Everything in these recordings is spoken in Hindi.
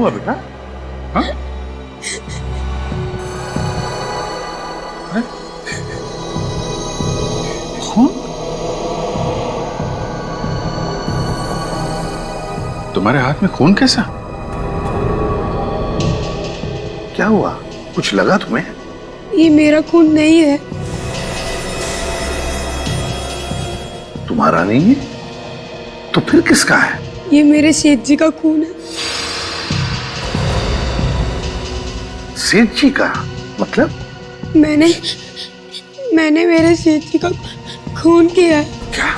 हुआ बेटा? हाँ? अरे खून? तुम्हारे हाथ में खून कैसा? क्या हुआ? कुछ लगा तुम्हें? ये मेरा खून नहीं है। तुम्हारा नहीं है? तो फिर किसका है? ये मेरे सेठ जी का खून है। सेठ जी का? मतलब? मैंने मेरे सेठ जी का खून किया है। क्या?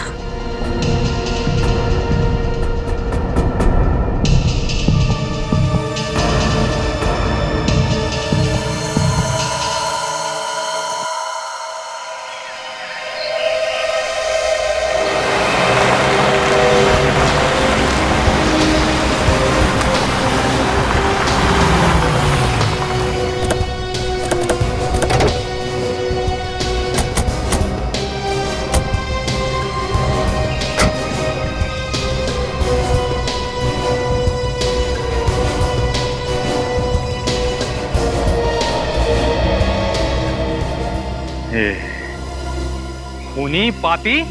खूनी पापी,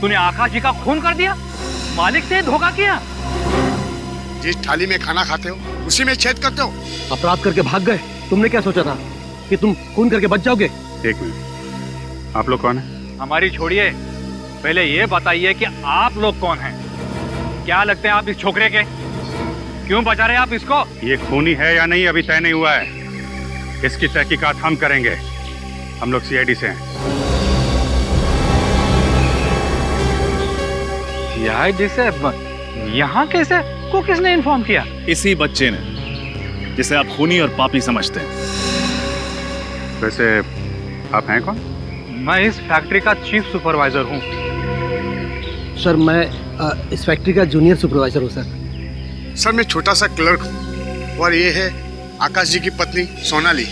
तूने आकाश जी का खून कर दिया, मालिक से धोखा किया। जिस थाली में खाना खाते हो उसी में छेद करते हो। अपराध करके भाग गए। तुमने क्या सोचा था कि तुम खून करके बच जाओगे? एक मिनट, आप लोग कौन हैं? हमारी छोड़िए, पहले ये बताइए कि आप लोग कौन हैं? क्या लगते हैं आप इस छोकरे के? क्यों बचा रहे आप इसको? ये खूनी है या नहीं अभी तय नहीं हुआ है। इसकी तहकीकात हम करेंगे। हम लोग सीआईडी से हैं। सीआईडी से? यहाँ कैसे? को किसने इन्फॉर्म किया? इसी बच्चे ने, जिसे आप खूनी और पापी समझते हैं। वैसे आप हैं कौन? मैं इस फैक्ट्री का चीफ सुपरवाइजर हूँ। सर मैं इस फैक्ट्री का जूनियर सुपरवाइजर हूँ सर। सर मैं छोटा सा क्लर्क हूँ और ये है आकाश जी की पत्नी सोनाली।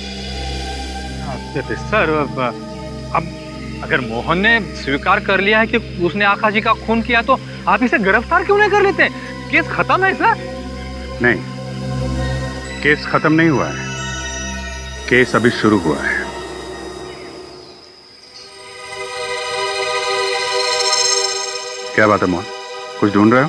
सर अब अगर मोहन ने स्वीकार कर लिया है कि उसने आकाश जी का खून किया तो आप इसे गिरफ्तार क्यों नहीं कर लेते? केस खत्म है सर। नहीं, केस खत्म नहीं हुआ है। केस अभी शुरू हुआ है। क्या बात है मोहन, कुछ ढूंढ रहे हो?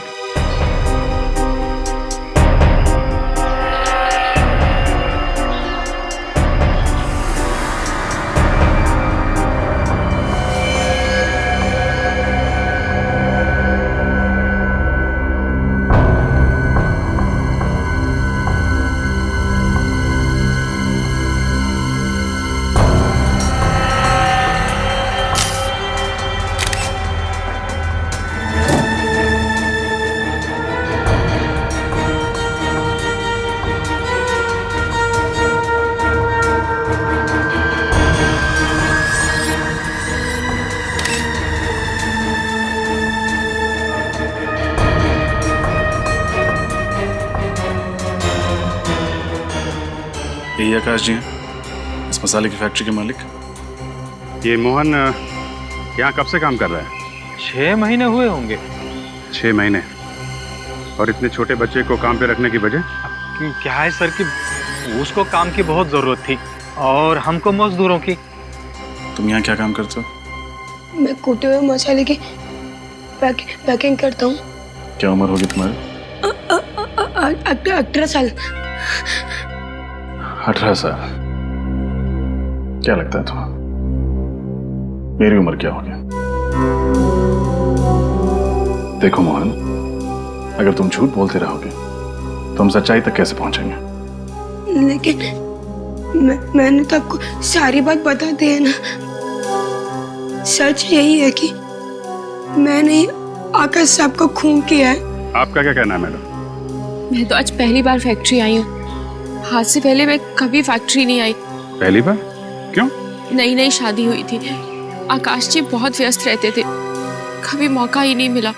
यही आकाश जी हैं, इस मसाले की फैक्ट्री के मालिक। ये मोहन यहाँ कब से काम कर रहा है? 6 महीने हुए होंगे। 6 महीने? और इतने छोटे बच्चे को काम पे रखने की वजह? क्या है सर कि उसको काम की बहुत जरूरत थी और हमको मजदूरों की। तुम यहाँ क्या काम करते हो? मैं कूटे हुए मसाले की पैकिंग करता हूँ। क्या उम्र होगी तुम्हारी? 18 साल। 18 साल? क्या लगता है तुम्हें मेरी उम्र क्या होगी? देखो मोहन, अगर तुम झूठ बोलते रहोगे तो हम सच्चाई तक कैसे पहुंचेंगे? लेकिन मैंने तो आपको सारी बात बता दी है ना। सच यही है कि मैंने आकाश साहब को खून किया है। आपका क्या कहना है मैडम? मैं तो आज पहली बार फैक्ट्री आई हूँ। आज से पहले मैं कभी फैक्ट्री नहीं आई। पहली बार? क्यों? नई नई शादी हुई थी। आकाश जी बहुत व्यस्त रहते थे, कभी मौका ही नहीं मिला।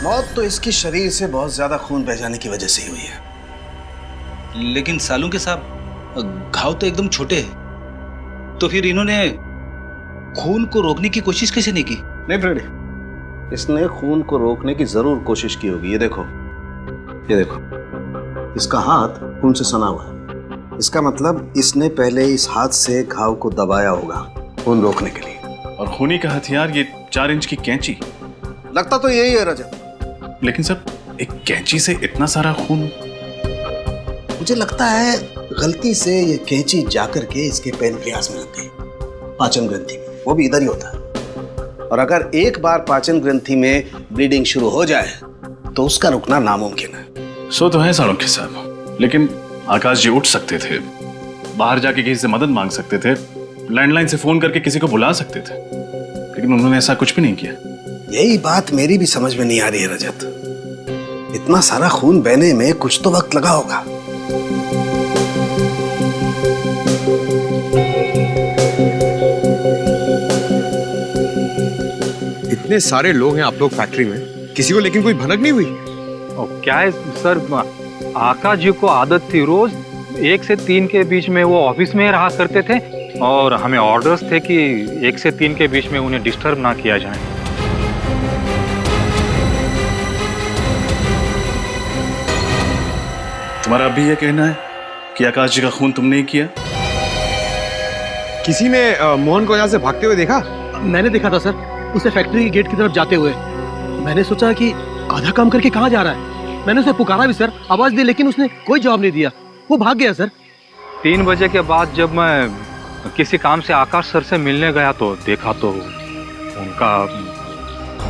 मौत तो इसके शरीर से बहुत ज्यादा खून बह जाने की वजह से ही हुई है। लेकिन सालू के साहब घाव तो एकदम छोटे हैं, तो फिर इन्होंने खून को रोकने की कोशिश कैसे नहीं की? नहीं फ्रेडी, इसने खून को रोकने की जरूर कोशिश की होगी। ये देखो, ये देखो, इसका हाथ खून से सना हुआ है। इसका मतलब इसने पहले इस हाथ से घाव को दबाया होगा खून रोकने के लिए। और खूनी का हथियार ये 4 इंच की कैंची। लगता तो यही है रजत। लेकिन सर, एक कैंची से इतना सारा खून? मुझे लगता है गलती से ये कैंची जाकर के इसके पैनक्रियास में लग गई, पाचन ग्रंथि में। वो भी इधर ही होता है। और अगर एक बार पाचन ग्रंथि में ब्लीडिंग शुरू हो जाए तो उसका रुकना नामुमकिन है। सो तो है सालों के साहब, लेकिन आकाश जी उठ सकते थे, बाहर जाके किसी से मदद मांग सकते थे, लैंडलाइन से फोन करके किसी को बुला सकते थे, लेकिन उन्होंने ऐसा कुछ भी नहीं किया। यही बात मेरी भी समझ में नहीं आ रही है रजत। इतना सारा खून बहने में कुछ तो वक्त लगा होगा। इतने सारे लोग हैं आप लोग फैक्ट्री में, किसी को लेकिन कोई भनक नहीं हुई? और क्या है सर, आकाश जी को आदत थी रोज 1 से 3 के बीच में वो ऑफिस में रहा करते थे, और हमें ऑर्डर्स थे कि 1 से 3 के बीच में उन्हें डिस्टर्ब ना किया जाए। तुम्हारा अभी यह कहना है कि आकाश जी का खून तुमने ही किया? किसी ने मोहन को यहाँ से भागते हुए देखा? मैंने देखा था सर, उसे फैक्ट्री के गेट की तरफ जाते हुए। मैंने सोचा कि आधा काम करके कहाँ जा रहा है। मैंने उसे पुकारा भी सर, आवाज दी, लेकिन उसने कोई जवाब नहीं दिया। वो भाग गया सर। 3 बजे के बाद जब मैं किसी काम से आकाश सर से मिलने गया तो देखा तो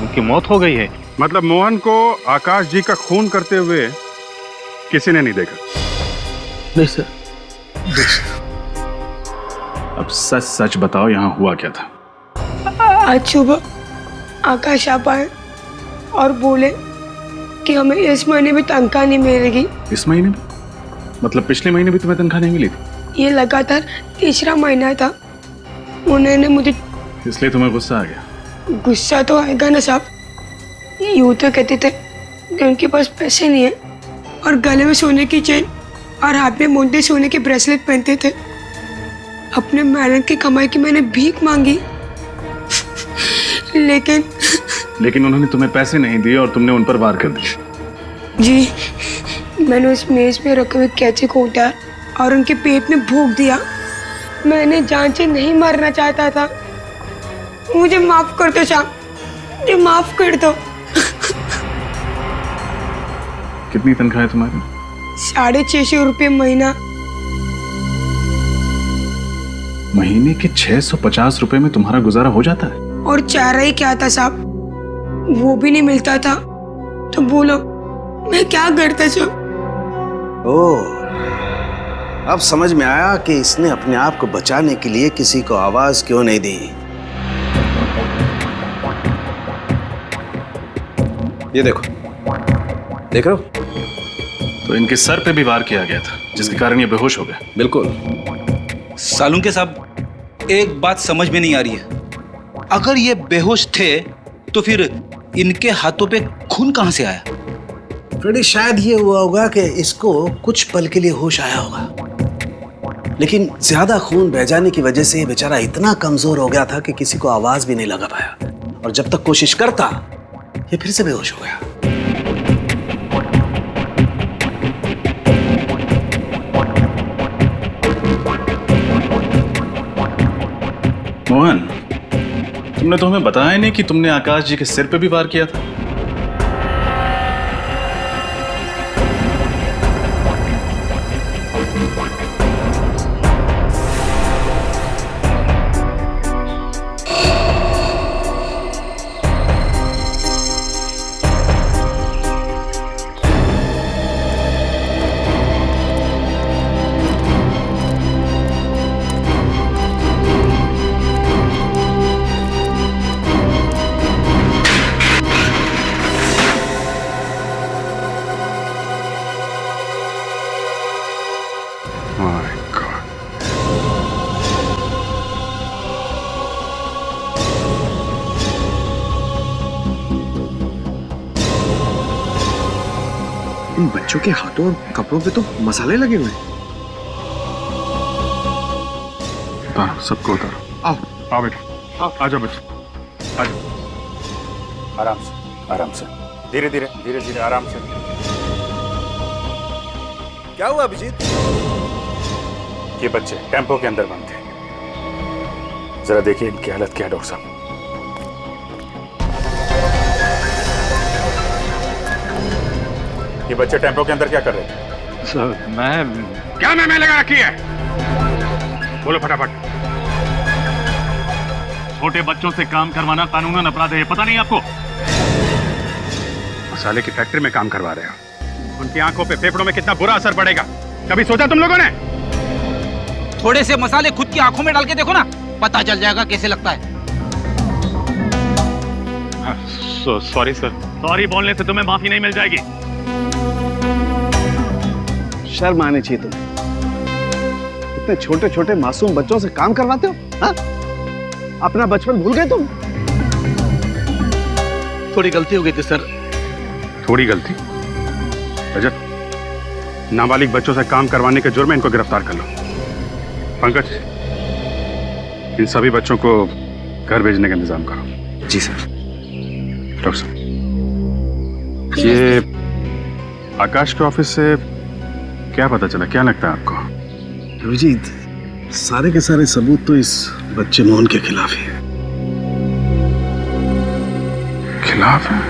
उनकी मौत हो गई है। मतलब मोहन को आकाश जी का खून करते हुए किसी ने नहीं देखा? नहीं सर। अब सच सच बताओ, यहाँ हुआ क्या था? आज सुबह आकाश आप आए और बोले कि हमें इस महीने भी तनख्वाह नहीं मिलेगी। इस महीने में? मतलब पिछले महीने भी तुम्हें तनख्वाह नहीं मिली थी? ये लगातार 3रा महीना था। उन्होंने मुझे, इसलिए तुम्हें गुस्सा आ गया? गुस्सा तो आएगा ना साहब। यूँ तो कहते थे कि उनके पास पैसे नहीं है, और गले में सोने की चेन और हाथ में मोटे सोने के ब्रेसलेट पहनते थे। अपने मेहनत की कमाई की मैंने भीख मांगी, लेकिन उन्होंने तुम्हें पैसे नहीं दिए और तुमने उन पर वार कर दिया। जी, मैंने उस मेज पे रखे हुए कैंची को उतार और उनके पेट में भोंक दिया। मैंने जान से नहीं मरना चाहता था। मुझे माफ कर दो साहब, मुझे माफ कर दो। कितनी तनख्वाह है तुम्हारी? 650 रुपये महीना। महीने के 650 रुपए में तुम्हारा गुजारा हो जाता है? और चारा ही क्या था साहब, वो भी नहीं मिलता था। तो बोलो मैं क्या करता साहब? ओह, अब समझ में आया कि इसने अपने आप को बचाने के लिए किसी को आवाज क्यों नहीं दी। ये देखो, देख रहे हो? तो इनके सर पे भी वार किया गया था, जिसके कारण ये बेहोश हो गए। बिल्कुल। सालुंके साहब, एक बात समझ में नहीं आ रही है। अगर ये बेहोश थे तो फिर इनके हाथों पे खून कहां से आया? फ्रेडी, शायद ये हुआ होगा कि इसको कुछ पल के लिए होश आया होगा, लेकिन ज्यादा खून बह जाने की वजह से ये बेचारा इतना कमजोर हो गया था कि किसी को आवाज भी नहीं लगा पाया। और जब तक कोशिश करता, ये फिर से बेहोश हो गया। मोहन, तुमने तो हमें बताया नहीं कि तुमने आकाश जी के सिर पे भी वार किया था। इन बच्चों के हाथों और कपड़ों पे तो मसाले लगे हुए हैं। उतारो, सबको उतारो। आओ आओ बेटा। आ जाओ बच्चे, आ जाओ। आराम से, धीरे धीरे आराम से। क्या हुआ अभिजीत? ये बच्चे टेम्पो के अंदर बंद थे, जरा देखिए इनकी हालत क्या है डॉक्टर साहब। ये बच्चे टेम्पो के अंदर क्या कर रहे थे? सर मैं क्या मैं लगा रखी है? बोलो फटाफट। छोटे बच्चों से काम करवाना कानूनन अपराध है, ये पता नहीं आपको? मसाले की फैक्ट्री में काम करवा रहे हो, उनकी आंखों पे फेफड़ों में कितना बुरा असर पड़ेगा, कभी सोचा तुम लोगों ने? थोड़े से मसाले खुद की आंखों में डाल के देखो ना, पता चल जाएगा कैसे लगता है। Sorry sir. सॉरी बोलने से तुम्हें माफी नहीं मिल जाएगी। शर्म आनी चाहिए तुम्हें, इतने छोटे छोटे मासूम बच्चों से काम करवाते हो? हाँ? अपना बचपन भूल गए तुम? थोड़ी गलती हो गई थी सर। थोड़ी गलती? रजत, नाबालिग बच्चों से काम करवाने के जुर्म में इनको गिरफ्तार कर लो। पंकज, इन सभी बच्चों को घर भेजने का इंतजाम करो। जी सर। डॉक्टर साहब, ये आकाश के ऑफिस से क्या पता चला, क्या लगता है आपको? अभिजीत, सारे के सारे सबूत तो इस बच्चे मोहन के खिलाफ ही है। खिलाफ है?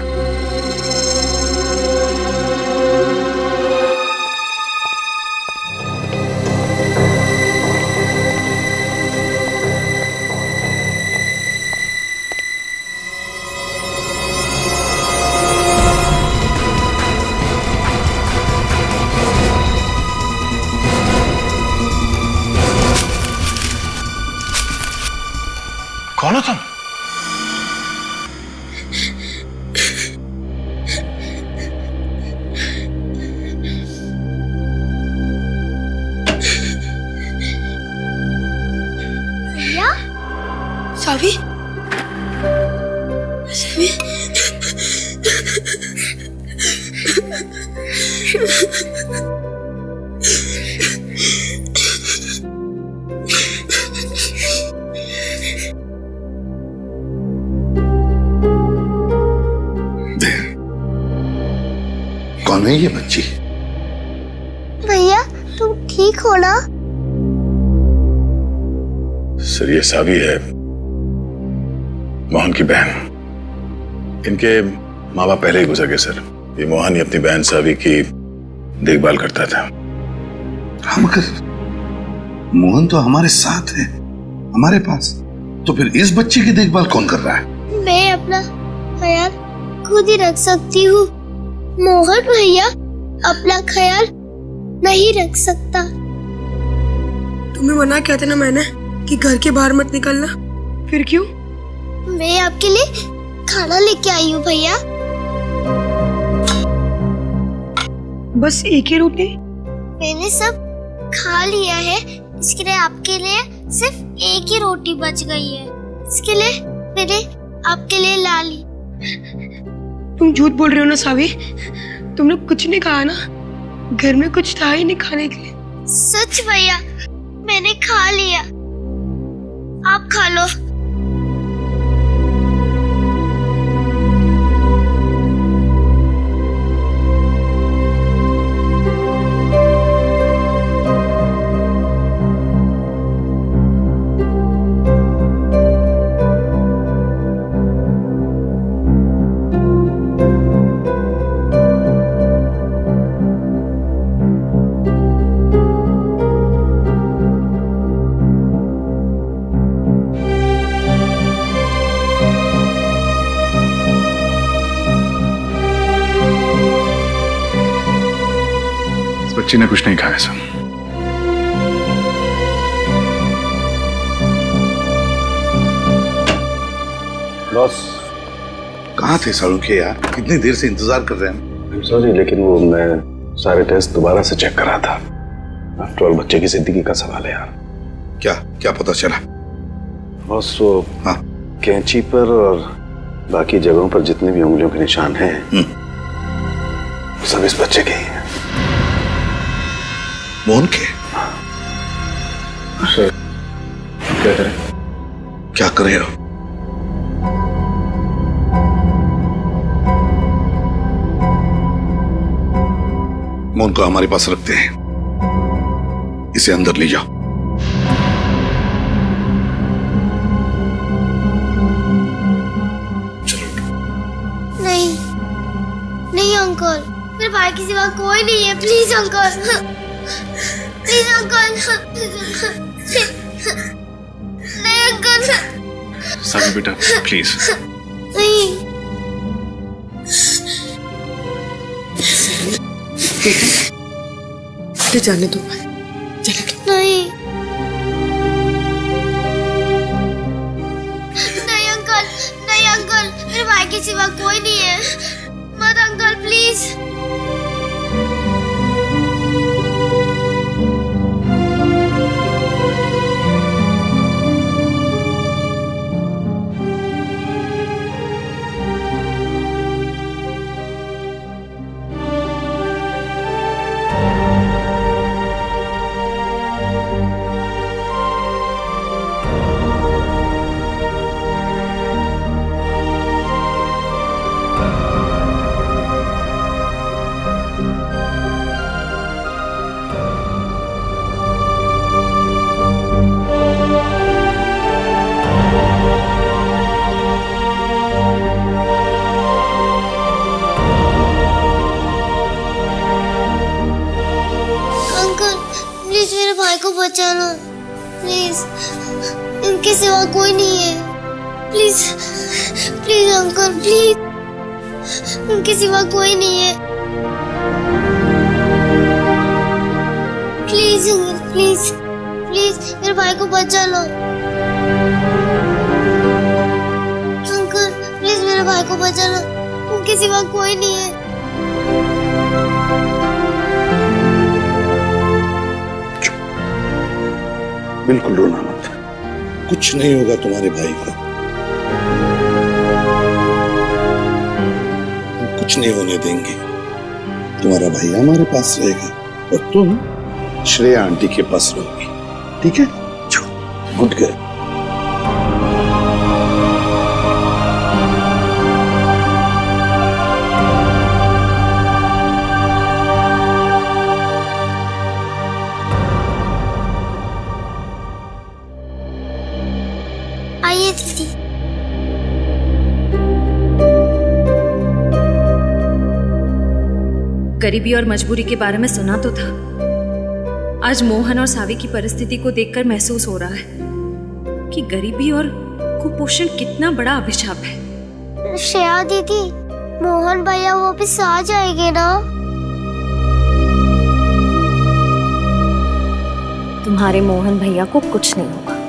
कौन हो तुम? सावी? सावी? कौन है ये बच्ची? भैया तुम ठीक हो ना? सर ये सावी है, मोहन की बहन। इनके माँ बाप पहले ही गुजर गए सर। ये मोहन ही अपनी बहन सावी की देखभाल करता था। हम मोहन तो हमारे साथ है, हमारे पास, तो फिर इस बच्चे की देखभाल कौन कर रहा है? मैं अपना ख्याल खुद ही रख सकती हूँ, मोहन भैया अपना ख्याल नहीं रख सकता। तुम्हें मना किया था ना मैंने कि घर के बाहर मत निकलना, फिर क्यों? मैं आपके लिए खाना लेके आई हूँ भैया। बस एक ही रोटी? मैंने सब खा लिया है, इसके लिए आपके लिए सिर्फ एक ही रोटी बच गई है, इसके लिए मैंने आपके लिए ला ली। तुम झूठ बोल रहे हो ना सावी, तुमने कुछ नहीं कहा ना, घर में कुछ था ही नहीं खाने के लिए। सच भैया, मैंने खा लिया, आप खा लो। बच्ची ने कुछ नहीं खाया सर। बॉस, कहाँ थे सालुंखे यार? कितनी देर से इंतजार कर रहे हैं। सॉरी, लेकिन वो मैं सारे टेस्ट दोबारा से चेक कर रहा था। आफ्टर ऑल बच्चे की जिंदगी का सवाल है यार। क्या क्या पता चला? बॉस, वो हाँ, कैंची पर और बाकी जगहों पर जितने भी उंगलियों के निशान हैं, सब इस बच्चे के ही हैं। मोहन के? सर, क्या करें? क्या कर रहे हो? मोहन को हमारे पास रखते हैं, इसे अंदर ले जाओ। नहीं नहीं अंकल, मेरे भाई के सिवा कोई नहीं है। प्लीज अंकल, प्लीज अंकल, नहीं अंकल। सावी बेटा प्लीज। नहीं बेटा जाने दो, चले दो। नहीं नहीं अंकल, नहीं अंकल, मेरे भाई के सिवा कोई नहीं है। मत अंकल प्लीज। बचाना प्लीज, इनके सिवा कोई नहीं है। प्लीज प्लीज अंकल प्लीज, इनके सिवा कोई नहीं है। प्लीज अंकल प्लीज, प्लीज मेरे भाई को बचा लो। अंकल प्लीज मेरे भाई को बचा लो, उनके सिवा कोई नहीं है। बिल्कुल रोना मत, कुछ नहीं होगा तुम्हारे भाई को, हम कुछ नहीं होने देंगे। तुम्हारा भाई हमारे पास रहेगा और तुम श्रेया आंटी के पास रहोगी, ठीक है? Good girl. आइए दीदी। गरीबी और मजबूरी के बारे में सुना तो था, आज मोहन और सावी की परिस्थिति को देखकर महसूस हो रहा है कि गरीबी और कुपोषण कितना बड़ा अभिशाप है। श्रेया दीदी, मोहन भैया वो भी आ जाएंगे ना? तुम्हारे मोहन भैया को कुछ नहीं होगा,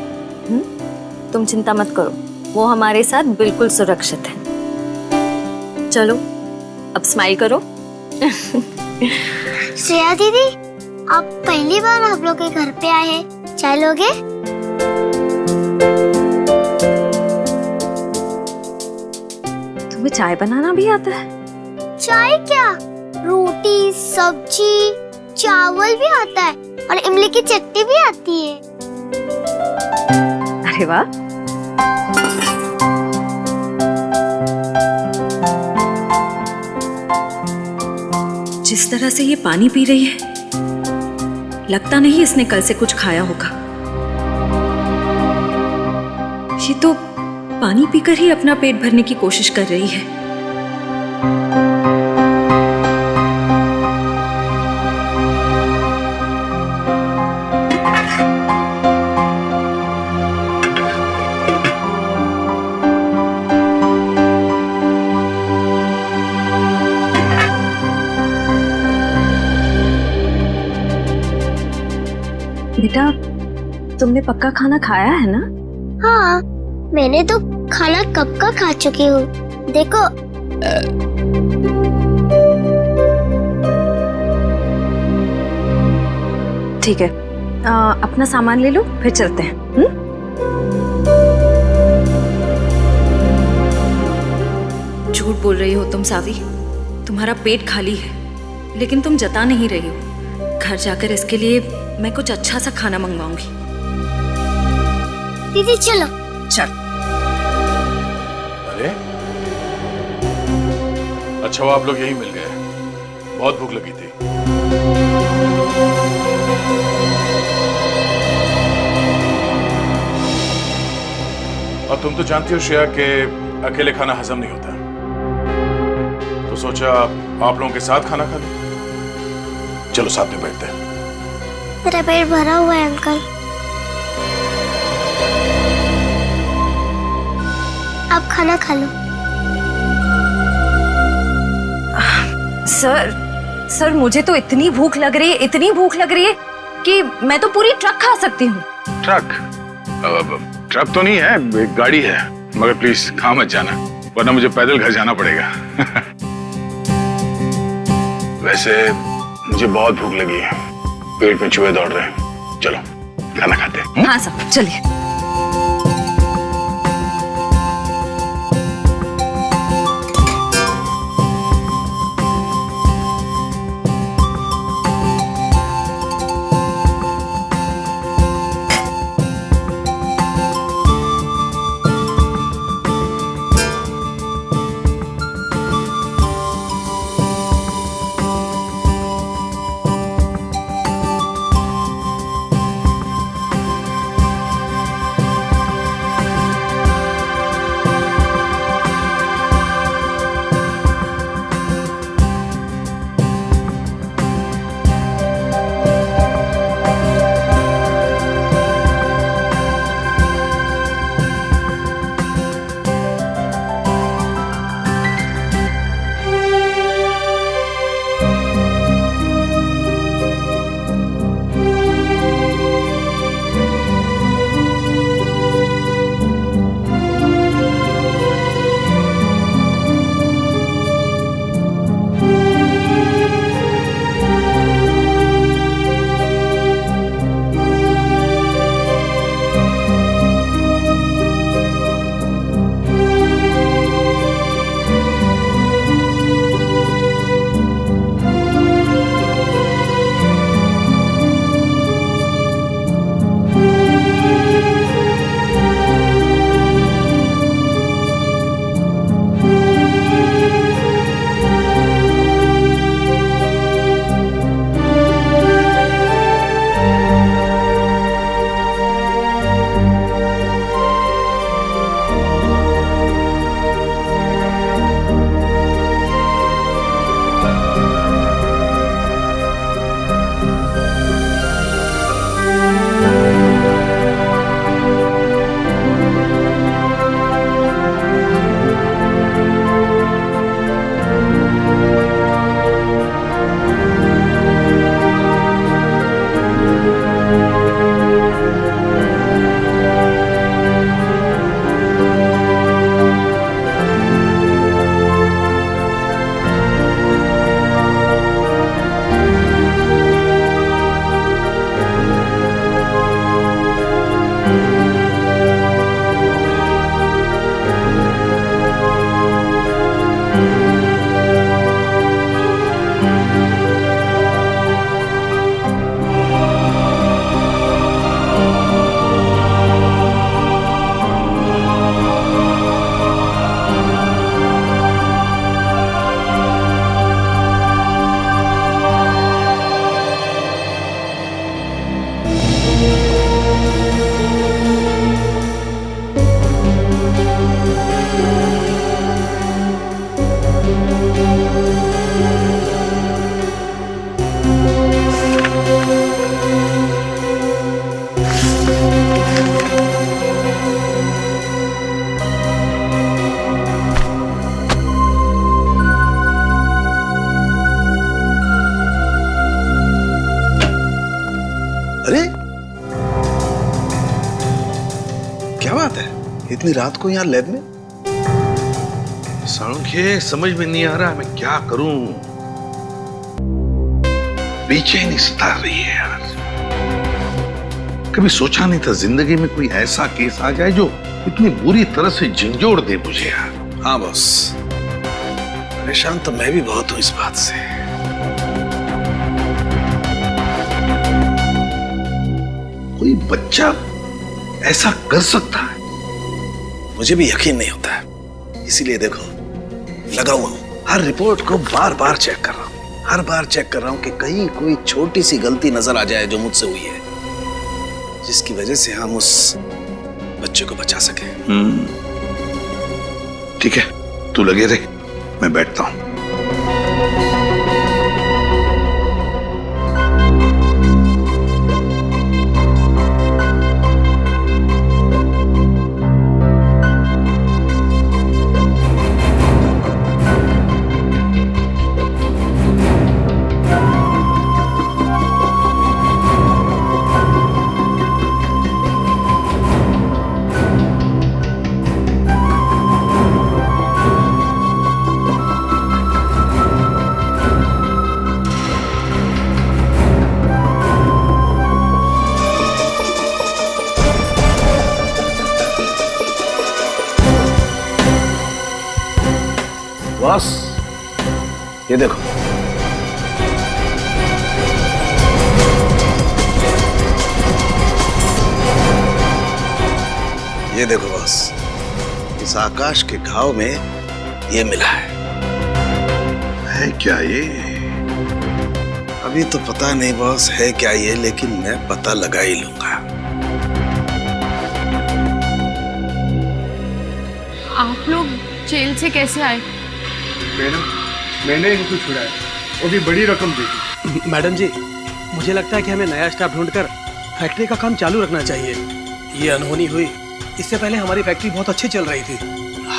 तुम चिंता मत करो, वो हमारे साथ बिल्कुल सुरक्षित है। चलो अब स्माइल करो। श्रेया दीदी, आप पहली बार हम लोग के घर पे आए हैं, चाय लोगे? तुम्हें चाय बनाना भी आता है? चाय क्या, रोटी सब्जी चावल भी आता है और इमली की चटनी भी आती है। अरे वाह, जिस तरह से ये पानी पी रही है, लगता नहीं इसने कल से कुछ खाया होगा। ये तो पानी पीकर ही अपना पेट भरने की कोशिश कर रही है। बेटा, तुमने पक्का खाना खाया है ना? हाँ, मैंने तो खाना कब का खा चुकी हूँ। देखो ठीक है, अपना सामान ले लो, फिर चलते हैं। झूठ बोल रही हो तुम सावी, तुम्हारा पेट खाली है, लेकिन तुम जता नहीं रही हो। घर जाकर इसके लिए मैं कुछ अच्छा सा खाना मंगवाऊंगी। दीदी चलो। चल। अरे अच्छा, वो आप लोग यहीं मिल गए, बहुत भूख लगी थी। तुम तो जानती हो श्रेया कि अकेले खाना हजम नहीं होता, तो सोचा आप लोगों के साथ खाना खा लो। चलो साथ में बैठते हैं। मेरा पेट भरा हुआ है अंकल। आप खाना खा लो। सर मुझे तो इतनी भूख लग रही है कि मैं तो पूरी ट्रक खा सकती हूँ। ट्रक तो नहीं है, एक गाड़ी है, मगर प्लीज खा मत जाना, वरना मुझे पैदल घर जाना पड़ेगा। वैसे मुझे बहुत भूख लगी है, पेट में चूहे दौड़ रहे हैं। चलो खाना खाते हैं। हाँ साहब चलिए। इतनी रात को यहाँ लैब में? सांख्य समझ में नहीं आ रहा मैं क्या करूं। बेचैनी सता रही है यार। कभी सोचा नहीं था जिंदगी में कोई ऐसा केस आ जाए जो इतनी बुरी तरह से झंझोड़ दे मुझे यार। हाँ बॉस, परेशान तो मैं भी बहुत हूं इस बात से। कोई बच्चा ऐसा कर सकता है? मुझे भी यकीन नहीं होता है, इसीलिए देखो लगा हुआ हूं, हर रिपोर्ट को बार बार चेक कर रहा हूं, हर बार चेक कर रहा हूं कि कहीं कोई छोटी सी गलती नजर आ जाए जो मुझसे हुई है, जिसकी वजह से हम उस बच्चे को बचा सके। ठीक है, तू लगे रहे, मैं बैठता हूं। बॉस, ये देखो। ये देखो बॉस, इस आकाश के घाव में ये मिला है क्या ये? अभी तो पता नहीं बॉस है क्या ये, लेकिन मैं पता लगा ही लूंगा। आप लोग जेल से कैसे आए? मैडम, मैंने इनको छुड़ाया, वो भी बड़ी रकम दी थी। मैडम जी, मुझे लगता है कि हमें नया स्टाफ ढूंढकर फैक्ट्री का काम चालू रखना चाहिए। ये अनहोनी हुई, इससे पहले हमारी फैक्ट्री बहुत अच्छी चल रही थी।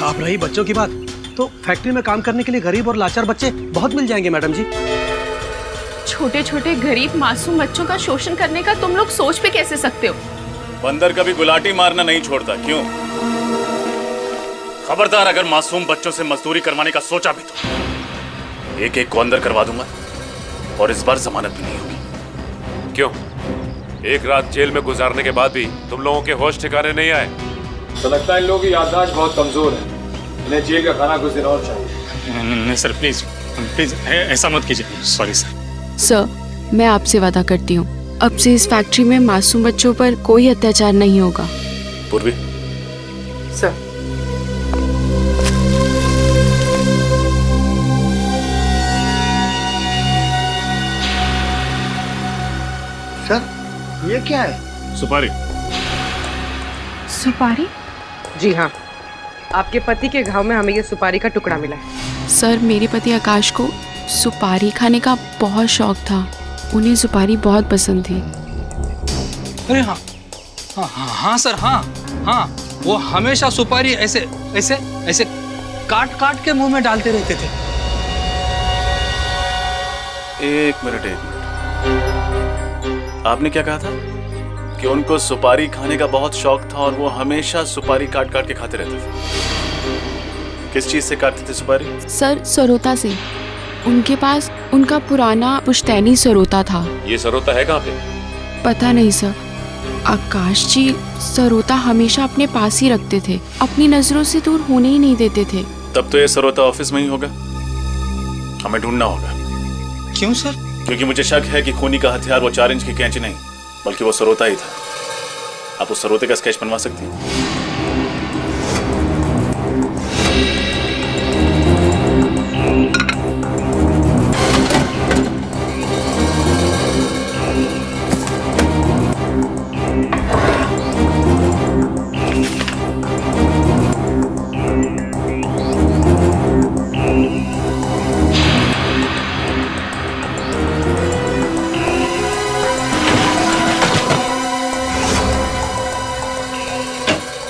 आप रही बच्चों की बात, तो फैक्ट्री में काम करने के लिए गरीब और लाचार बच्चे बहुत मिल जाएंगे मैडम जी। छोटे छोटे गरीब मासूम बच्चों का शोषण करने का तुम लोग सोच भी कैसे सकते हो? बंदर कभी गुलाटी मारना नहीं छोड़ता, क्यों? खबरदार, अगर मासूम बच्चों से मजदूरी करवाने का सोचा भी तो एक एक को अंदर करवा दूंगा, और इस बार जमानत भी नहीं होगी। क्यों? एक रात जेल में गुजारने के बाद भी तुम लोगों के होश ठिकाने नहीं आए? तो लगता है इन लोगों की याददाश्त बहुत कमजोर है, इन्हें जेल का खाना कुछ दिन और चाहिए। नहीं सर, प्लीज प्लीज ऐसा मत कीजिए। Sorry sir. सर, मैं आपसे वादा करती हूँ, अब से इस फैक्ट्री में मासूम बच्चों पर कोई अत्याचार नहीं होगा। पूर्वी सर, सर ये क्या है? सुपारी। सुपारी? जी हाँ, आपके पति के घाव में हमें ये सुपारी का टुकड़ा मिला है। सर, मेरे पति आकाश को सुपारी खाने का बहुत शौक था, उन्हें सुपारी बहुत पसंद थी। अरे हाँ हाँ हाँ हाँ सर, हाँ हाँ, वो हमेशा सुपारी ऐसे ऐसे ऐसे काट काट के मुंह में डालते रहते थे। एक मिनट, आपने क्या कहा था कि उनको सुपारी खाने का बहुत शौक था और वो हमेशा सुपारी काट काट के खाते रहते थे? किस चीज से काटते थे सुपारी? सर, सरोता से। उनके पास उनका पुराना पुश्तैनी सरोता था। ये सरोता है कहाँ पे? पता नहीं सर, आकाश जी सरोता हमेशा अपने पास ही रखते थे, अपनी नजरों से दूर होने ही नहीं देते थे। तब तो ये सरोता ऑफिस में ही होगा, हमें ढूंढना होगा। क्यों सर? क्योंकि मुझे शक है कि खूनी का हथियार वो 4 इंच की कैंची नहीं, बल्कि वो सरोता ही था। आप उस सरोते का स्केच बनवा सकती हैं?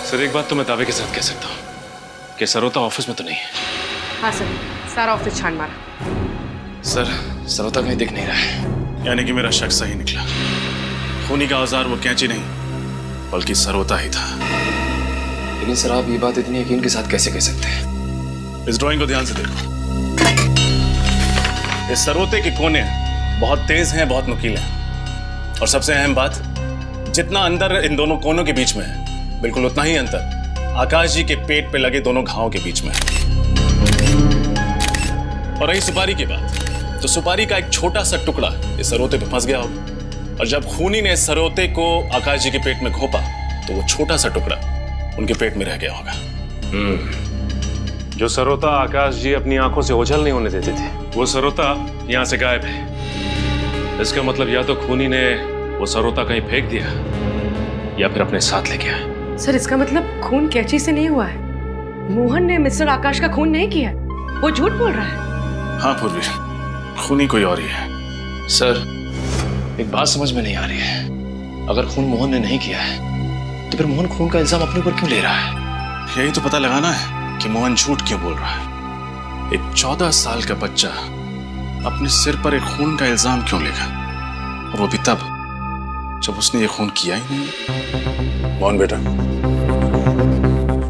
सर, एक बात तो मैं दावे के साथ कह सकता हूँ कि सरोता ऑफिस में तो नहीं है। हाँ सर, सारा ऑफिस छान मारा। सर, सरोता कहीं दिख नहीं रहा है। यानी कि मेरा शक सही निकला, खूनी का औजार वो कैंची नहीं बल्कि सरोता ही था। लेकिन सर, आप ये बात इतनी यकीन के साथ कैसे कह सकते हैं? इस ड्राइंग को ध्यान से देखो। इस सरोते के कोने बहुत तेज हैं, बहुत नुकीले हैं, और सबसे अहम बात, जितना अंदर इन दोनों कोनों के बीच में है, बिल्कुल उतना ही अंतर आकाश जी के पेट पे लगे दोनों घावों के बीच में है। और रही सुपारी की बात, तो सुपारी का एक छोटा सा टुकड़ा इस सरोते पे फंस गया होगा, और जब खूनी ने इस सरोते को आकाश जी के पेट में घोंपा तो वो छोटा सा टुकड़ा उनके पेट में रह गया होगा। जो सरोता आकाश जी अपनी आंखों से ओझल नहीं होने देते थे, वो सरोता यहाँ से गायब है। इसका मतलब या तो खूनी ने वो सरोता कहीं फेंक दिया या फिर अपने साथ ले गया। सर इसका मतलब खून कैची से नहीं हुआ है। मोहन ने मिस्टर आकाश का खून नहीं किया, वो झूठ बोल रहा है। हाँ पूर्वी, खूनी कोई और ही है। सर एक बात समझ में नहीं आ रही है, अगर खून मोहन ने नहीं किया है तो फिर मोहन खून का इल्जाम अपने ऊपर क्यों ले रहा है? यही तो पता लगाना है कि मोहन झूठ क्यों बोल रहा है। एक 14 साल का बच्चा अपने सिर पर एक खून का इल्जाम क्यों लेगा, और वो भी तब जब उसने ये खून किया ही नहीं। मोहन बेटा,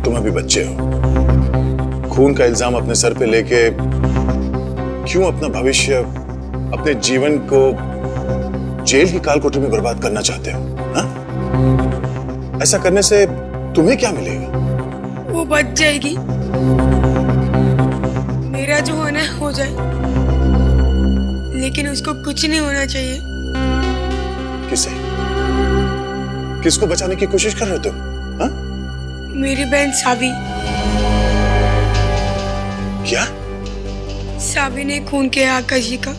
तुम अभी बच्चे हो, खून का इल्जाम अपने सर पे लेके क्यों अपना भविष्य, अपने जीवन को जेल की काल कोठरी में बर्बाद करना चाहते हो? हा? ऐसा करने से तुम्हें क्या मिलेगा? वो बच जाएगी, मेरा जो होना है हो जाए, लेकिन उसको कुछ नहीं होना चाहिए। किसे? किसको बचाने की कोशिश कर रहे हो तुम? हा? मेरी बहन सावी। क्या? सावी ने खून किया आकाश जी का।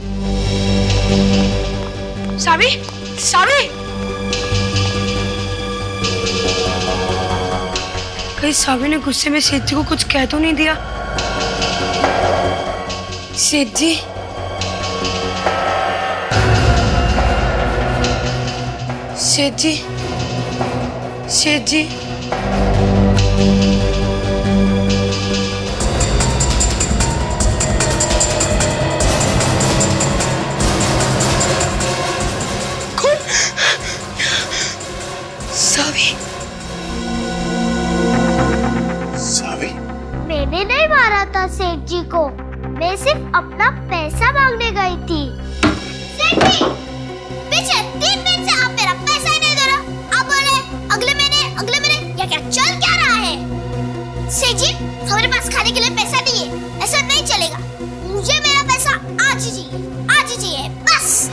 सावी, सावी, कहीं सावी ने गुस्से में सेठ जी को कुछ कह तो नहीं दिया? सेठ जी, सेठ जी, सेठ जी, सावी, सावी? मैंने नहीं मारा था सेठ जी को, मैं सिर्फ अपना पैसा मांगने गई थी। सेठ जी, पीछे 3 दिन से आप मेरा पैसा ही नहीं दे रहा। आप बोल रहे अगले महीने, या क्या चल क्या रहा है? सेठ जी, हमारे पास खाने के लिए पैसा नहीं है, ऐसा नहीं चलेगा। मुझे मेरा पैसा आज ही चाहिए, बस।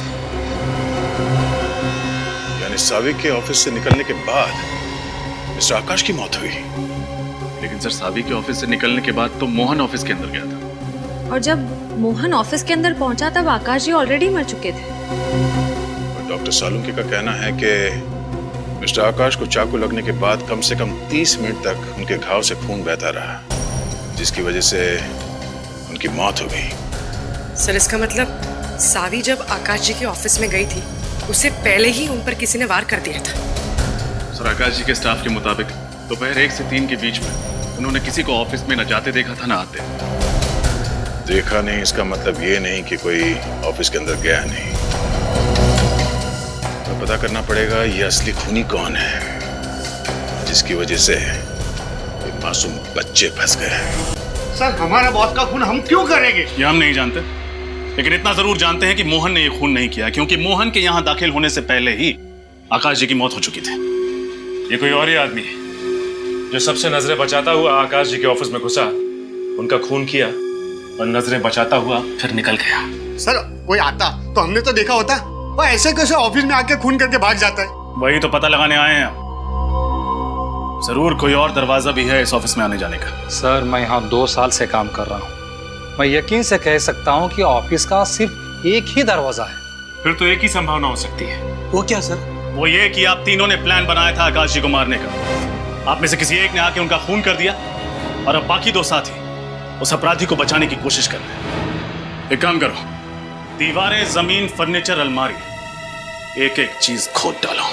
यानी सावी के ऑफिस से निकलने के बाद मिस्टर आकाश की मौत हुई। लेकिन सर, सावी के ऑफिस से निकलने के बाद तो मोहन ऑफिस के अंदर गया था, और जब मोहन ऑफिस के अंदर पहुंचा तब आकाश जी ऑलरेडी मर चुके थे। डॉक्टर सालुंके का कहना है कि मिस्टर आकाश को चाकू लगने के बाद कम से कम 30 मिनट तक उनके घाव से खून बहता रहा, जिसकी वजह से उनकी मौत हो गई। सर इसका मतलब सावी जब आकाश जी के ऑफिस में गई थी, उससे पहले ही उन पर किसी ने वार कर दिया था। सर, आकाश जी के स्टाफ के मुताबिक दोपहर 1 से 3 के बीच में उन्होंने किसी को ऑफिस में न जाते देखा था, न आते। देखा नहीं इसका मतलब ये नहीं कि कोई ऑफिस के अंदर गया नहीं। तो पता करना पड़ेगा ये असली खूनी कौन है, जिसकी वजह से ये मासूम बच्चे फंस गए। सर, हमारा बॉस का खून हम क्यों करेंगे? ये हम नहीं जानते, लेकिन इतना जरूर जानते हैं कि मोहन ने ये खून नहीं किया, क्योंकि मोहन के यहाँ दाखिल होने से पहले ही आकाश जी की मौत हो चुकी थी। ये कोई और ही आदमी है जो सबसे नजरें बचाता हुआ आकाश जी के ऑफिस में घुसा, उनका खून किया और नजरें बचाता हुआ फिर निकल गया। सर, कोई आता तो हमने तो देखा होता, वो ऐसे कैसे ऑफिस में आके खून करके भाग जाता है? वही तो पता लगाने आए हैं। जरूर कोई और दरवाजा भी है इस ऑफिस में आने जाने का। सर, मैं यहाँ 2 साल से काम कर रहा हूँ। मैं यकीन से कह सकता हूँ कि ऑफिस का सिर्फ एक ही दरवाजा है। फिर तो एक ही संभावना हो सकती है। वो क्या सर? वो ये कि आप तीनों ने प्लान बनाया था आकाश जी को मारने का। आप में से किसी एक ने आके उनका खून कर दिया, और अब बाकी 2 साथी उस अपराधी को बचाने की कोशिश कर रहे हैं। एक काम करो, दीवारें, जमीन, फर्नीचर, अलमारी, एक एक चीज खोद डालो।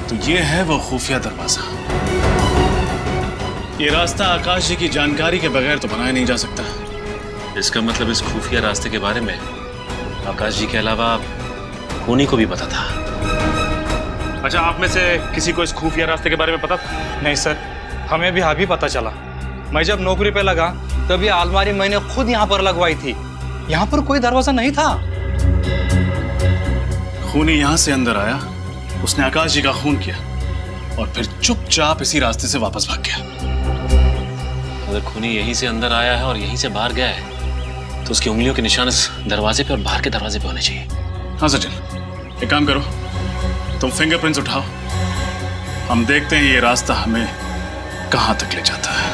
तो ये है वो खुफिया दरवाजा। ये रास्ता आकाश जी की जानकारी के बगैर तो बनाया नहीं जा सकता। इसका मतलब इस खुफिया रास्ते के बारे में आकाश जी के अलावा खूनी को भी पता था। अच्छा, आप में से किसी को इस खुफिया रास्ते के बारे में पता था? नहीं सर, हमें भी अभी पता चला। मैं जब नौकरी पे लगा तब ये अलमारी मैंने खुद यहाँ पर लगवाई थी, यहाँ पर कोई दरवाजा नहीं था। खूनी यहां से अंदर आया, उसने आकाश जी का खून किया और फिर चुपचाप इसी रास्ते से वापस भाग गया। अगर खूनी यहीं से अंदर आया है और यहीं से बाहर गया है तो उसकी उंगलियों के निशान इस दरवाजे पे और बाहर के दरवाजे पे होने चाहिए। हाँ सचिन, एक काम करो, तुम फिंगरप्रिंट्स उठाओ, हम देखते हैं ये रास्ता हमें कहां तक ले जाता है।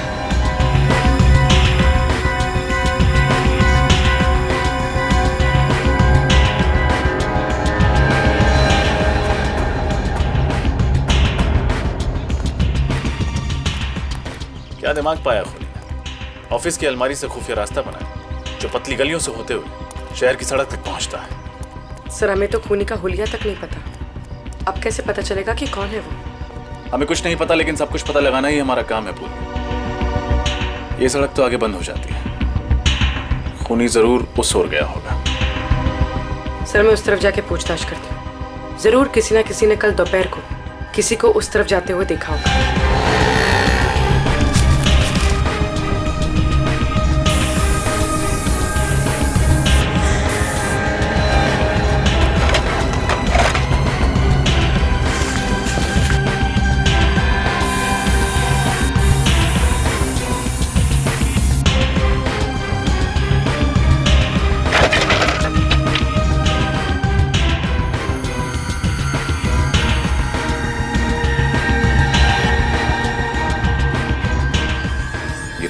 क्या दिमाग पाया खूनी ने? ऑफिस की अलमारी से खुफिया रास्ता बनाया जो पतली गलियों से होते हुए शहर की सड़क तक पहुंचता है। सर, हमें तो खूनी का हुलिया तक नहीं पता। अब कैसे पता चलेगा कि कौन है वो? हमें कुछ नहीं पता, लेकिन सब कुछ पता लगाना ही हमारा काम है पूरी। ये सड़क तो आगे बंद हो जाती है, खूनी जरूर उस ओर गया होगा। सर, मैं उस तरफ जाके पूछताछ करती हूँ। जरूर किसी ना किसी ने कल दोपहर को किसी को उस तरफ जाते हुए देखा होगा।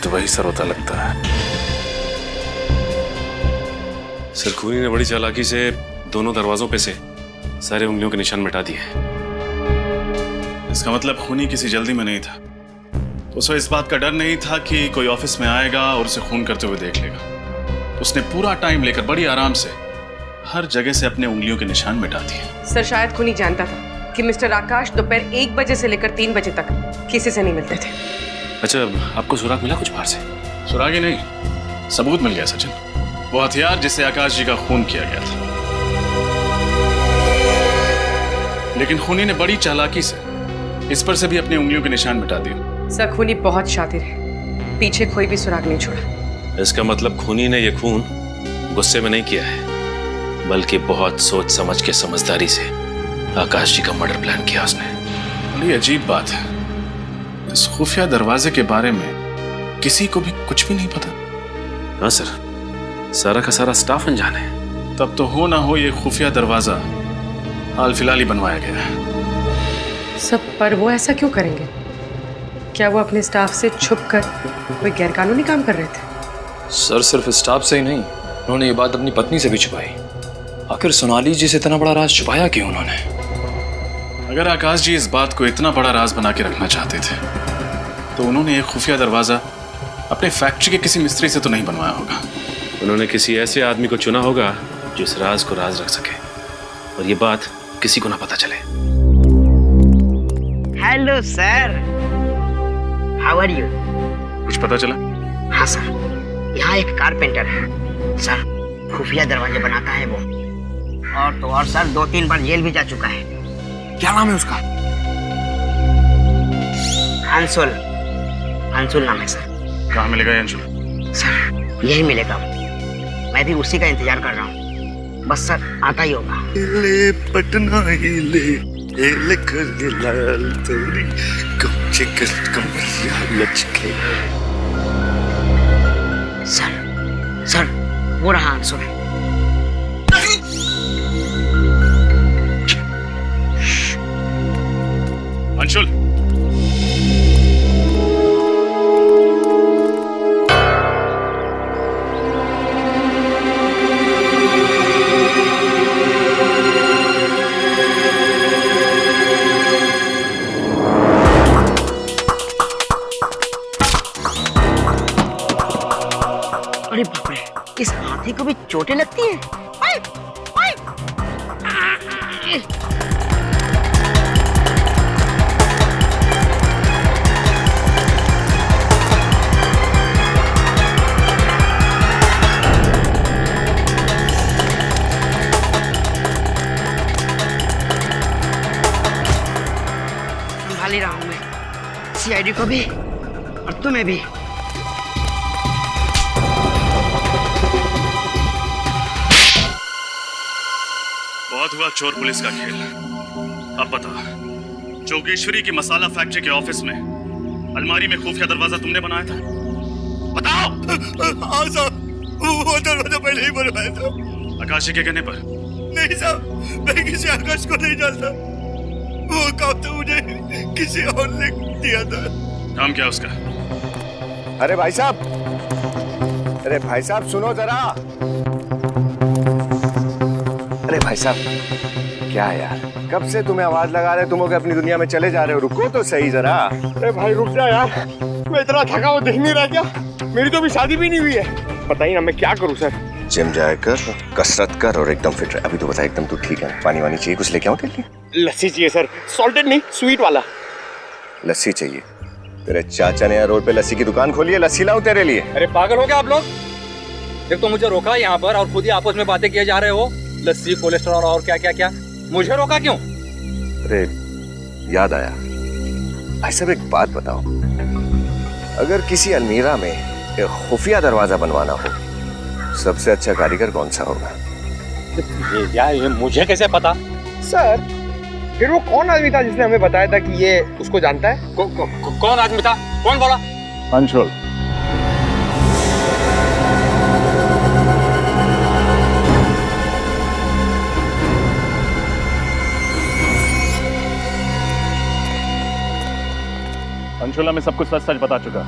वही सरोता लगता है। सर, खूनी ने बड़ी चालाकी से दोनों दरवाजों पे से सारे उंगलियों के निशान मिटा दिए। इसका मतलब खूनी किसी जल्दी में नहीं था। उसे इस बात का डर नहीं था कि कोई ऑफिस में आएगा और उसे खून करते हुए देख लेगा। उसने पूरा टाइम लेकर बड़ी आराम से हर जगह से अपने उंगलियों के निशान मिटा दिए। सर, शायद खूनी जानता था कि मिस्टर आकाश दोपहर 1 बजे से लेकर 3 बजे तक किसी से नहीं मिलते थे। अच्छा, आपको सुराग मिला कुछ बाहर से? सुराग ही नहीं, सबूत मिल गया सचिन। वो हथियार जिससे आकाश जी का खून किया गया था। लेकिन खूनी ने बड़ी चालाकी से इस पर से भी अपनी उंगलियों के निशान मिटा दिए। सर, खूनी बहुत शातिर है, पीछे कोई भी सुराग नहीं छोड़ा। इसका मतलब खूनी ने यह खून गुस्से में नहीं किया है, बल्कि बहुत सोच समझ के समझदारी से आकाश जी का मर्डर प्लान किया उसने। बड़ी अजीब बात है, इस खुफिया दरवाजे के बारे में किसी को भी कुछ भी नहीं पता। हाँ सर, सारा का सारा स्टाफ अनजान है। तब तो हो ना हो ये खुफिया दरवाजा हाल फिलहाल ही बनवाया गया है। सब पर वो ऐसा क्यों करेंगे? क्या वो अपने स्टाफ से छुपकर कोई गैरकानूनी काम कर रहे थे? सर, सिर्फ स्टाफ से ही नहीं, उन्होंने ये बात अपनी पत्नी से भी छुपाई। आखिर सोनाली जी से इतना बड़ा राज छुपाया क्यों उन्होंने? अगर आकाश जी इस बात को इतना बड़ा राज बना के रखना चाहते थे तो उन्होंने ये खुफिया दरवाजा अपने फैक्ट्री के किसी मिस्त्री से तो नहीं बनवाया होगा। उन्होंने किसी ऐसे आदमी को चुना होगा जो इस राज को राज रख सके और ये बात किसी को ना पता चले। Hello sir, how are you? कुछ पता चला? हाँ सर, यहाँ एक कारपेंटर है सर, खुफिया दरवाजे बनाता है वो। और तो और सर, 2-3 बार जेल भी जा चुका है। क्या नाम है उसका? अंशुल, अंशुल नाम है सर। कहाँ मिलेगा ये अंशुल? सर, यही मिलेगा। मैं भी उसी का इंतजार कर रहा हूँ, बस सर आता ही होगा। ले पटना ही ले कर लाल तोरी कच्चे कमरिया लचके। सर, वो रहा अंशुल। अंशुल, अरे बाप रे, इस हाथी को भी चोटें लगती हैं। संभाल ही रहा हूं मैं, सीआईडी को भी और तुम्हें भी। बहुत हुआ चोर पुलिस का खेल। अब बता, जोगेश्वरी की मसाला फैक्ट्री के ऑफिस में अलमारी में खुफिया दरवाजा तुमने बनाया था? बताओ। हाँ साहब, वो दरवाजा पहले ही बनवाया था। आकाश के कहने पर? नहीं साहब, मैं किसी आकाश को नहीं जानता। वो काम तो मुझे किसी और ने दिया था। नाम क्या उसका? अरे भाई साहब, अरे भाई साहब सुनो जरा। अरे भाई साहब, क्या यार, कब से तुम्हें आवाज लगा रहे, तुम लोग अपनी दुनिया में चले जा रहे हो, रुको तो सही जरा। अरे भाई रुक जा यार, मैं इतना थका हुआ देख नहीं रहा क्या? मेरी तो अभी शादी भी नहीं हुई है। बताइए ना मैं क्या करूं सर? जिम जाया कर, कसरत कर और एकदम फिट रहे। अभी तो बता, एकदम तू ठीक है? पानी वानी चाहिए? कुछ लेके आऊं तेरे लिए? लस्सी चाहिए सर, सॉल्टेड नहीं, स्वीट वाला। लस्सी चाहिए? तेरे चाचा ने यहाँ रोड पे लस्सी की दुकान खोली है, लस्सी लाऊं तेरे लिए? अरे पागल हो गया आप लोग? एक तो मुझे रोका यहाँ पर और खुद ही आपस में बातें किए जा रहे हो, लस्सी, कोलेस्ट्रॉल और क्या क्या क्या। मुझे रोका क्यों? अरे याद आया, भाई साहब एक बात बताओ, अगर किसी अलमीरा में एक खुफिया दरवाजा बनवाना हो, सबसे अच्छा कारीगर कौन सा होगा? ये मुझे कैसे पता? सर फिर वो कौन आदमी था जिसने हमें बताया था कि ये उसको जानता है? कौन आदमी था? कौन बोला? अंशुल। अंशुला मैं सब कुछ सच सच बता चुका।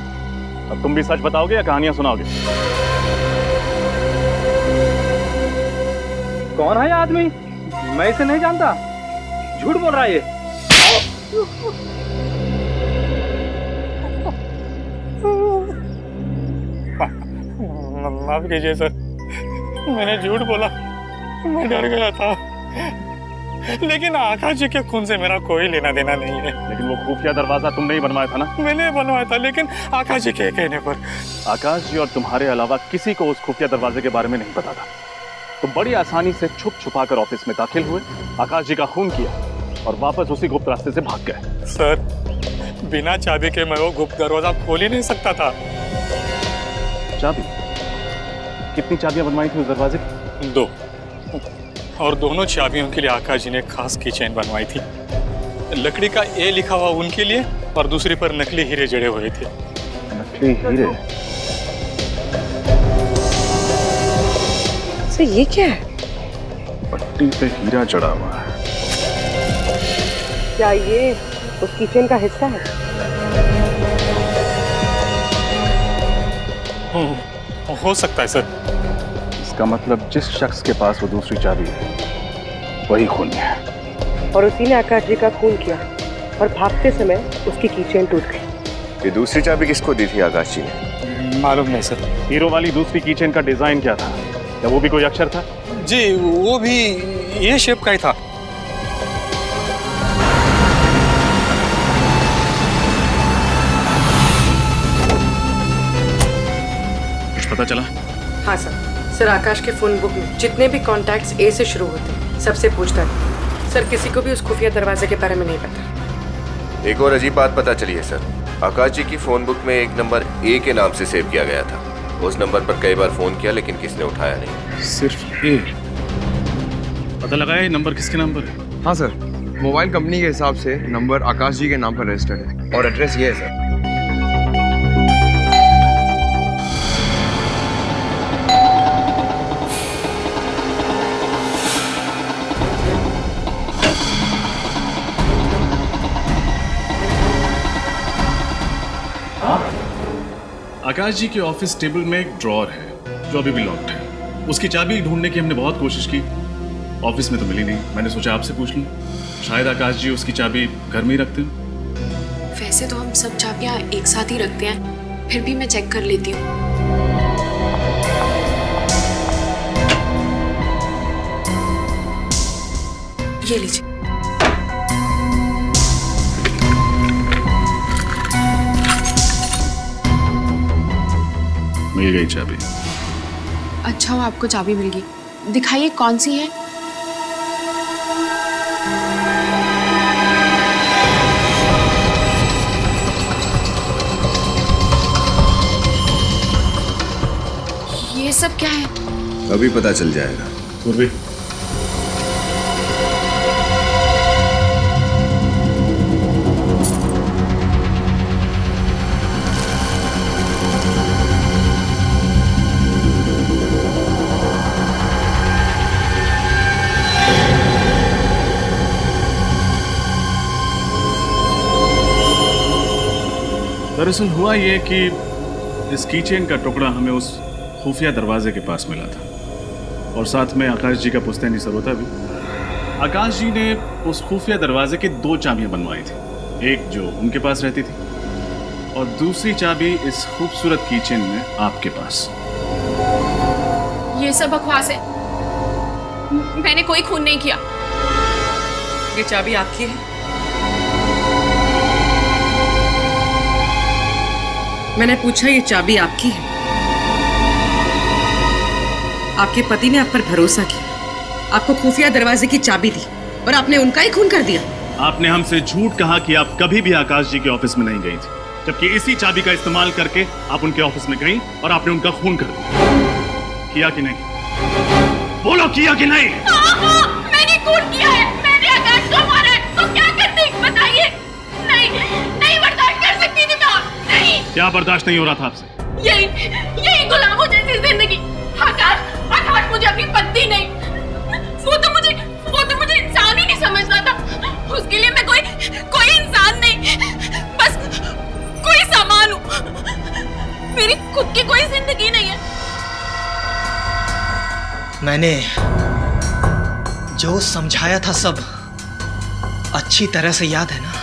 अब तुम भी सच बताओगे या कहानियां सुनाओगे? कौन है ये आदमी? मैं इसे नहीं जानता। झूठ बोल रहा है ये। माफ कीजिए सर, मैंने झूठ बोला, मैं डर गया था। लेकिन आकाश जी के खून से मेरा कोई लेना देना नहीं है। लेकिन वो खुफिया दरवाजा तुमने ही बनवाया था ना? मैंने बनवाया था, लेकिन आकाश जी के कहने पर। आकाश जी और तुम्हारे अलावा किसी को उस खुफिया दरवाजे के बारे में नहीं पता था। तुम बड़ी आसानी से छुप छुपा कर ऑफिस में दाखिल हुए, आकाश जी का खून किया और वापस उसी गुप्त रास्ते से भाग गए। सर बिना चाबी के मैं वो गुप्त दरवाजा खोल ही नहीं सकता था। चाबी? कितनी चाबियां बनवाई थी उस दरवाजे की? 2, और दोनों चाबियों के लिए आकाश जी ने खास की चेन बनवाई थी। लकड़ी का ए लिखा हुआ उनके लिए और दूसरी पर नकली हीरे जड़े हुए थे। नकली हीरे? सर ये क्या है? पट्टी पे हीरा जड़ा हुआ है। क्या ये उस किचन का हिस्सा है? हो सकता है सर। इसका मतलब जिस शख्स के पास वो दूसरी चाबी है वही खून है। और उसी ने आकाश जी का खून किया और भागते समय उसकी कीचेन टूट गई। ये दूसरी चाबी किसको दी थी आकाश जी ने? मालूम नहीं सर। हीरो वाली दूसरी कीचेन का डिजाइन क्या था? क्या वो भी कोई अक्षर था? जी वो भी ये शेप का ही था। कुछ पता चला? हाँ सर आकाश के फोन बुक में जितने भी कॉन्टैक्ट्स ए से शुरू होते हैं सबसे पूछता है। सर किसी को भी उस खुफिया दरवाजे के बारे में नहीं पता। एक और अजीब बात पता चली है सर, आकाश जी की फोन बुक में एक नंबर ए के नाम से सेव किया गया था। उस नंबर पर कई बार फोन किया लेकिन किसने उठाया नहीं। सिर्फ ए? पता लगाया ये नंबर किसके नाम पर है? हाँ सर, मोबाइल कंपनी के हिसाब से नंबर आकाश जी के नाम पर रजिस्टर्ड है और एड्रेस ये है सर। आकाश जी के ऑफिस टेबल में एक ड्रॉअर है जो अभी भी लॉक्ड है। उसकी चाबी ढूंढने की हमने बहुत कोशिश की, ऑफिस में तो मिली नहीं। मैंने सोचा आपसे पूछ लूं, शायद आकाश जी उसकी चाबी घर में ही रखते हैं। वैसे तो हम सब चाबियां एक साथ ही रखते हैं, फिर भी मैं चेक कर लेती हूँ। ये लीजिए। मिल गई चाबी। अच्छा हो आपको चाबी मिल गई। दिखाइए कौन सी है। ये सब क्या है? अभी पता चल जाएगा। पूर्वी दरअसल हुआ ये कि इस कीचेन का टुकड़ा हमें उस खुफिया दरवाजे के पास मिला था, और साथ में आकाश जी का पुश्तैनी सरोता भी। आकाश जी ने उस खुफिया दरवाजे की 2 चाबियां बनवाई थी, एक जो उनके पास रहती थी और दूसरी चाबी इस खूबसूरत कीचेन में आपके पास। ये सब बकवास है, मैंने कोई खून नहीं किया। ये चाबी आपकी है? मैंने पूछा ये चाबी आपकी है? आपके पति ने आप पर भरोसा किया, आपको खुफिया दरवाजे की चाबी दी और आपने उनका ही खून कर दिया। आपने हमसे झूठ कहा कि आप कभी भी आकाश जी के ऑफिस में नहीं गई थी, जबकि इसी चाबी का इस्तेमाल करके आप उनके ऑफिस में गई और आपने उनका खून कर दिया। किया कि नहीं? बोलो, किया कि नहीं? मैंने खून किया है, मैंने आकाश को मारा है, तो क्या करती बताइए? नहीं बर्दाश्त कर सकती थी मैं, नहीं। क्या बर्दाश्त नहीं हो रहा था आपसे? यही गुलामों जैसी जिंदगी। आकाश मुझे अपनी पत्नी नहीं, वो तो मुझे इंसान ही नहीं समझता था। उसके लिए मैं कोई इंसान नहीं, बस कोई सामान हूँ। मेरी खुद की कोई जिंदगी नहीं है। मैंने जो समझाया था सब अच्छी तरह से याद है ना?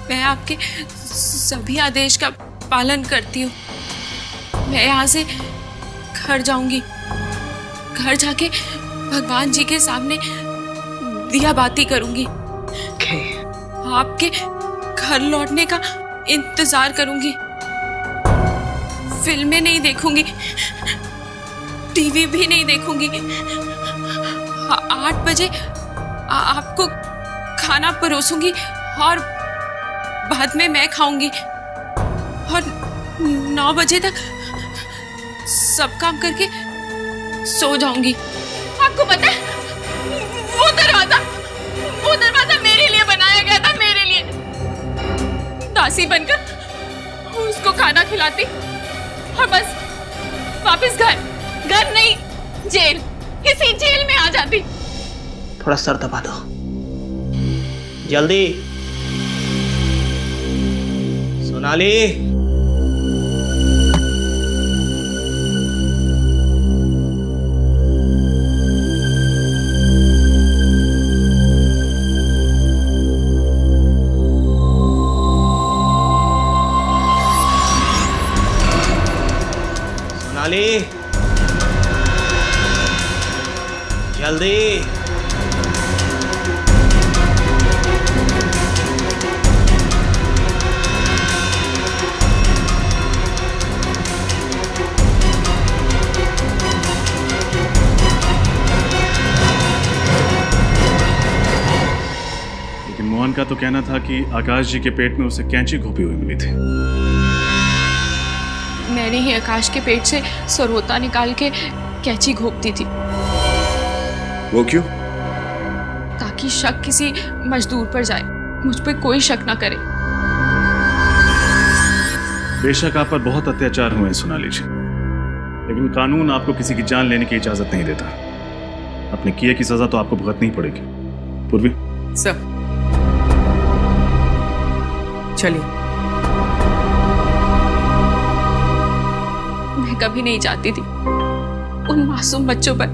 मैं आपके सभी आदेश का पालन करती हूँ। मैं यहाँ से घर जाऊंगी, घर जाके भगवान जी के सामने दिया बाती करूंगी। आपके घर लौटने का इंतजार करूंगी। फिल्में नहीं देखूंगी, टीवी भी नहीं देखूंगी। 8 बजे आपको खाना परोसूंगी और बाद में मैं खाऊंगी, और 9 बजे तक सब काम करके सो जाऊंगी। आपको पता है वो दरवाजा मेरे लिए बनाया गया था, मेरे लिए। दासी बनकर उसको खाना खिलाती और बस वापस घर नहीं, जेल, इसी जेल में आ जाती। थोड़ा सर दबा दो, जल्दी। सोनाली, जल्दी। लेकिन मोहन का तो कहना था कि आकाश जी के पेट में उसे कैंची घोपी हुई मिली थी। मैंने ही आकाश के पेट से सरोता निकाल के कैंची घोपती थी। वो क्यों? ताकि शक किसी मजदूर पर जाए, मुझ पर कोई शक ना करे। बेशक आप पर बहुत अत्याचार हुए हैं सोनाली जी, लेकिन कानून आपको किसी की जान लेने की इजाजत नहीं देता। अपने किए की सजा तो आपको भुगतनी ही पड़ेगी। पूर्वी सर, चलिए। मैं कभी नहीं चाहती थी उन मासूम बच्चों पर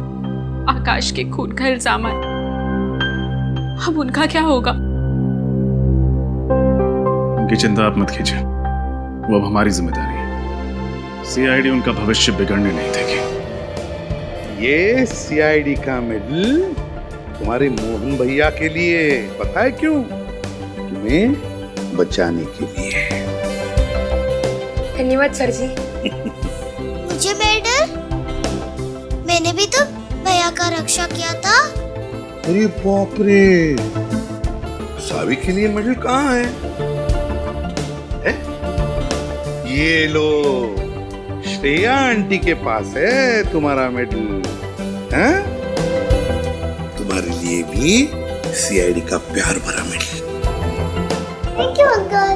आकाश के खून का इल्जाम आए। अब उनका क्या होगा? उनकी चिंता आप मत कीजिए, वो अब हमारी जिम्मेदारी है। सीआईडी उनका भविष्य बिगड़ने नहीं देगी। ये सीआईडी का मेडल तुम्हारे मोहन भैया के लिए, पता है क्यों? तुम्हें बचाने के लिए। धन्यवाद सर जी। मुझे मेडल? मैंने भी तो भैया का रक्षा किया था। अरे बाप रे, सावी के लिए मेडल कहाँ है? ये लो, श्रेया आंटी के पास है तुम्हारा मेडल। हैं? तुम्हारे लिए भी सीआईडी का प्यार भरा medal. Thank you uncle.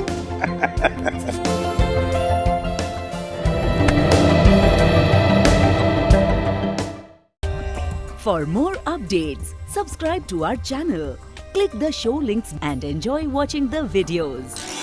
For more updates, subscribe to our channel, Click the show links and enjoy watching the videos.